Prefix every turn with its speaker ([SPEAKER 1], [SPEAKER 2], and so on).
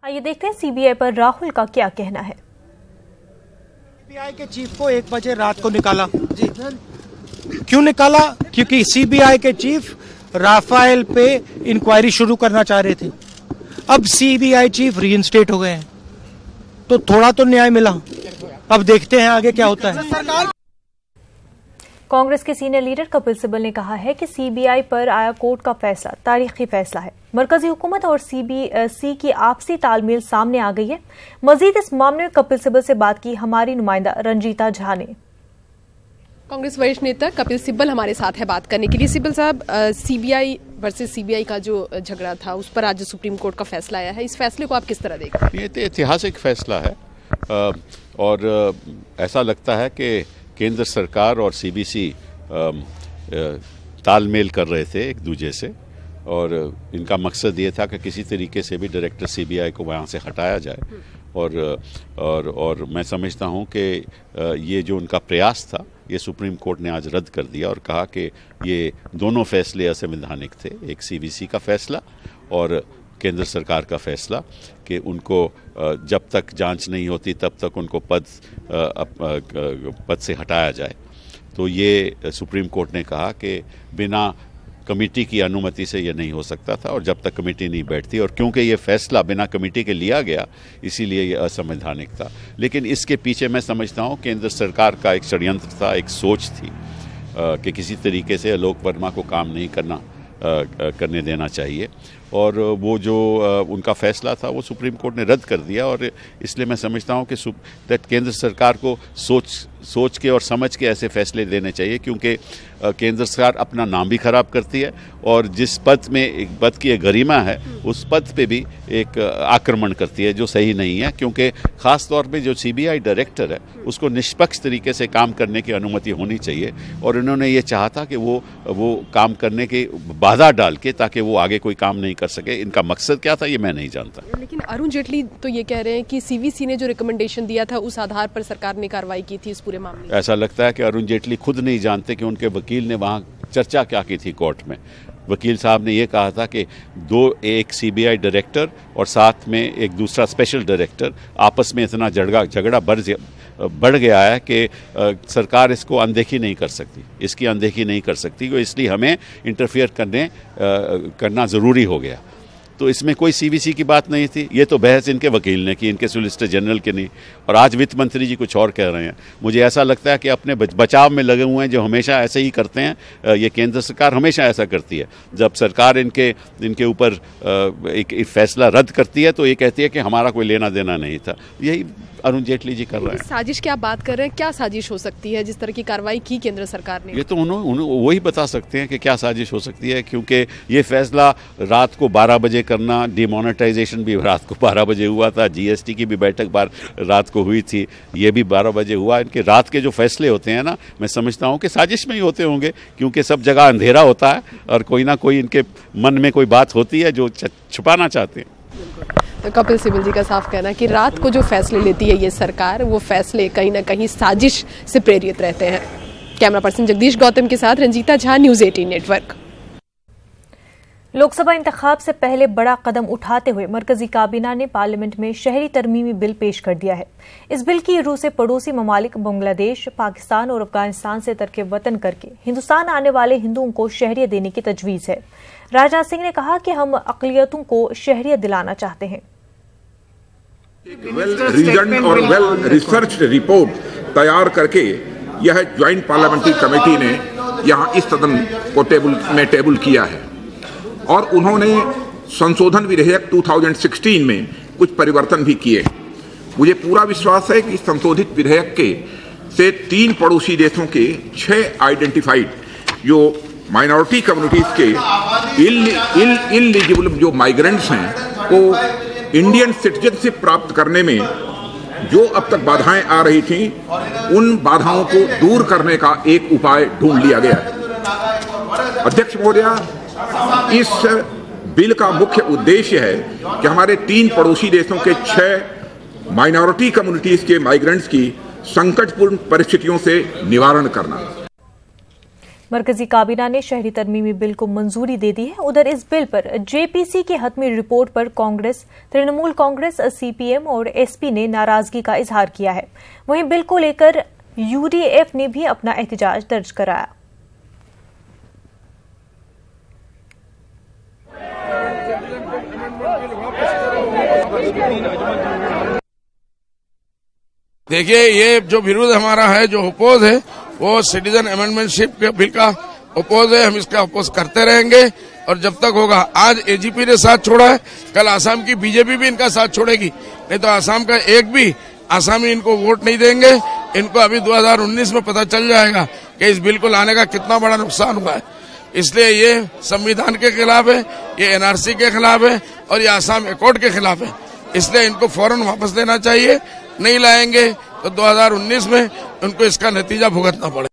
[SPEAKER 1] आइए देखते हैं सीबीआई पर राहुल का क्या कहना है।
[SPEAKER 2] सीबीआई के चीफ को 1 बजे रात को निकाला जी। क्यों निकाला? क्योंकि सीबीआई के चीफ राफेल पे इंक्वायरी शुरू करना चाह रहे थे। अब सीबीआई चीफ रीइंस्टेट हो गए हैं तो थोड़ा तो न्याय मिला। अब देखते हैं आगे क्या होता है।
[SPEAKER 1] कांग्रेस के सीनियर लीडर कपिल सिब्बल ने कहा है कि सीबीआई पर आया कोर्ट का फैसला तारीखी फैसला है। मरकजी हुकूमत और सीबीसी की आपसी तालमेल सामने आ गई है। मजीद इस मामले में कपिल सिब्बल से बात की हमारी नुमाइंदा रंजीता झा ने।
[SPEAKER 3] कांग्रेस वरिष्ठ नेता कपिल सिब्बल हमारे साथ है बात करने के लिए। सिब्बल साहब, सीबीआई वर्सेस सीबीआई का जो झगड़ा था उस पर आज सुप्रीम कोर्ट का फैसला आया है, इस फैसले को आप किस तरह देखते हैं?
[SPEAKER 4] ये तो ऐतिहासिक फैसला है और ऐसा लगता है कि केंद्र सरकार और सीबीसी तालमेल कर रहे थे एक दूसरे से और इनका मकसद ये था कि किसी तरीके से भी डायरेक्टर सीबीआई को वहाँ से हटाया जाए और मैं समझता हूँ कि ये जो उनका प्रयास था ये सुप्रीम कोर्ट ने आज रद्द कर दिया और कहा कि ये दोनों फैसले असंवैधानिक थे। एक सीबीसी का फैसला और केंद्र सरकार का फैसला कि उनको जब तक जांच नहीं होती तब तक उनको पद से हटाया जाए। तो ये सुप्रीम कोर्ट ने कहा कि बिना कमेटी की अनुमति से ये नहीं हो सकता था और जब तक कमेटी नहीं बैठती, और क्योंकि ये फैसला बिना कमेटी के लिया गया इसीलिए ये असंवैधानिक था। लेकिन इसके पीछे मैं समझता हूँ केंद्र सरकार का एक षड्यंत्र था, एक सोच थी कि किसी तरीके से आलोक वर्मा को काम नहीं करने देना चाहिए और वो जो उनका फैसला था वो सुप्रीम कोर्ट ने रद्द कर दिया। और इसलिए मैं समझता हूँ कि केंद्र सरकार को सोच के और समझ के ऐसे फैसले लेने चाहिए, क्योंकि केंद्र सरकार अपना नाम भी खराब करती है और जिस पद में एक पद की एक गरिमा है उस पद पे भी एक आक्रमण करती है जो सही नहीं है। क्योंकि ख़ास तौर पे जो सीबीआई डायरेक्टर है उसको निष्पक्ष तरीके से काम करने की अनुमति होनी चाहिए और इन्होंने ये चाहा था कि वो काम करने की बाधा डाल के ताकि वो आगे कोई काम नहीं कर सके। इनका मकसद क्या था ये मैं नहीं जानता।
[SPEAKER 3] लेकिन अरुण जेटली तो ये कह रहे हैं कि सीवीसी ने जो रिकमेंडेशन दिया था उस आधार पर सरकार ने कार्रवाई की थी इस पूरे मामले में।
[SPEAKER 4] ऐसा लगता है कि अरुण जेटली खुद नहीं जानते कि उनके वकील ने वहाँ चर्चा क्या की थी कोर्ट में। वकील साहब ने ये कहा था कि एक सीबीआई डायरेक्टर और साथ में एक दूसरा स्पेशल डायरेक्टर आपस में इतना झगड़ा बढ़ गया है कि सरकार इसको अनदेखी नहीं कर सकती, इसकी अनदेखी नहीं कर सकती, इसलिए हमें इंटरफेयर करना ज़रूरी हो गया। तो इसमें कोई सीबीसी की बात नहीं थी। ये तो बहस इनके वकील ने की, इनके सोलिसिटर जनरल के नहीं। और आज वित्त मंत्री जी कुछ और कह रहे हैं। मुझे ऐसा लगता है कि अपने बचाव में लगे हुए हैं, जो हमेशा ऐसे ही करते हैं। ये केंद्र सरकार हमेशा ऐसा करती है। जब सरकार इनके ऊपर एक फैसला रद्द करती है तो ये कहती है कि हमारा कोई लेना देना नहीं था। यही अरुण जेटली जी कर रहे हैं।
[SPEAKER 3] साजिश की आप बात कर रहे हैं, क्या साजिश हो सकती है जिस तरह की कार्रवाई की केंद्र सरकार ने?
[SPEAKER 4] ये तो उन्होंने वही बता सकते हैं कि क्या साजिश हो सकती है, क्योंकि ये फैसला रात को 12 बजे करना, डिमोनेटाइजेशन भी रात को 12 बजे हुआ था, जीएसटी की भी बैठक रात को हुई थी, ये भी 12 बजे हुआ। इनके रात के जो फैसले होते हैं ना, मैं समझता हूँ कि साजिश में ही होते होंगे, क्योंकि सब जगह अंधेरा होता है और कोई ना कोई इनके मन में कोई बात होती है जो छुपाना चाहते हैं।
[SPEAKER 3] तो कपिल सिब्बल जी का साफ कहना है कि रात को जो फैसले लेती है ये सरकार, वो फैसले कहीं ना कहीं साजिश से प्रेरित रहते हैं। कैमरा पर्सन जगदीश गौतम के साथ रंजीता झा, न्यूज़ 18 नेटवर्क।
[SPEAKER 1] लोकसभा इंतखाब से पहले बड़ा कदम उठाते हुए मरकजी काबीना ने पार्लियामेंट में शहरी तरमीमी बिल पेश कर दिया है। इस बिल की रूह से पड़ोसी ममालिक बांग्लादेश, पाकिस्तान और अफगानिस्तान से तरके वतन करके हिंदुस्तान आने वाले हिंदुओं को शहरियत देने की तजवीज है। राजनाथ सिंह ने कहा कि हम अक़लियतों को शहरियत दिलाना चाहते हैं।
[SPEAKER 5] वेल रीजन और वेल रिसर्च रिपोर्ट तैयार करके यह ज्वाइंट पार्लियामेंट्री कमेटी ने यहाँ इस सदन को टेबल किया है और उन्होंने संशोधन विधेयक 2016 में कुछ परिवर्तन भी किए। मुझे पूरा विश्वास है कि संशोधित विधेयक से 3 पड़ोसी देशों के 6 आइडेंटिफाइड जो माइनॉरिटी कम्युनिटीज के इलिजिबल जो माइग्रेंट्स हैं को इंडियन सिटीजनशिप प्राप्त करने में जो अब तक बाधाएं आ रही थीं, उन बाधाओं को दूर करने का एक उपाय ढूंढ लिया गया है। अध्यक्ष महोदया, इस बिल का मुख्य उद्देश्य है कि हमारे 3 पड़ोसी देशों के 6 माइनॉरिटी कम्युनिटीज के माइग्रेंट्स की संकटपूर्ण परिस्थितियों से निवारण करना।
[SPEAKER 1] मरकजी काबीना ने शहरी तरमीमी बिल को मंजूरी दे दी है। उधर इस बिल पर जेपीसी की हतमी रिपोर्ट पर कांग्रेस, तृणमूल कांग्रेस, सीपीएम और एसपी ने नाराजगी का इजहार किया है। वहीं बिल को लेकर यूडीएफ ने भी अपना एहतजाज दर्ज कराया।
[SPEAKER 6] देखिए, ये जो विरोध हमारा है, जो अपोज है, वो सिटीजन अमेंडमेंटशिप के बिल का अपोज है। हम इसका अपोज करते रहेंगे और जब तक होगा। आज एजीपी ने साथ छोड़ा है, कल आसाम की बीजेपी भी इनका साथ छोड़ेगी, नहीं तो आसाम का एक भी आसामी इनको वोट नहीं देंगे। इनको अभी 2019 में पता चल जाएगा कि इस बिल को लाने का कितना बड़ा नुकसान हुआ है। इसलिए ये संविधान के खिलाफ है, ये एनआरसी के खिलाफ है और ये आसाम एकॉर्ड के खिलाफ है। इसलिए इनको फौरन वापस लेना चाहिए। नहीं लाएंगे तो 2019 में उनको इसका नतीजा भुगतना पड़ेगा।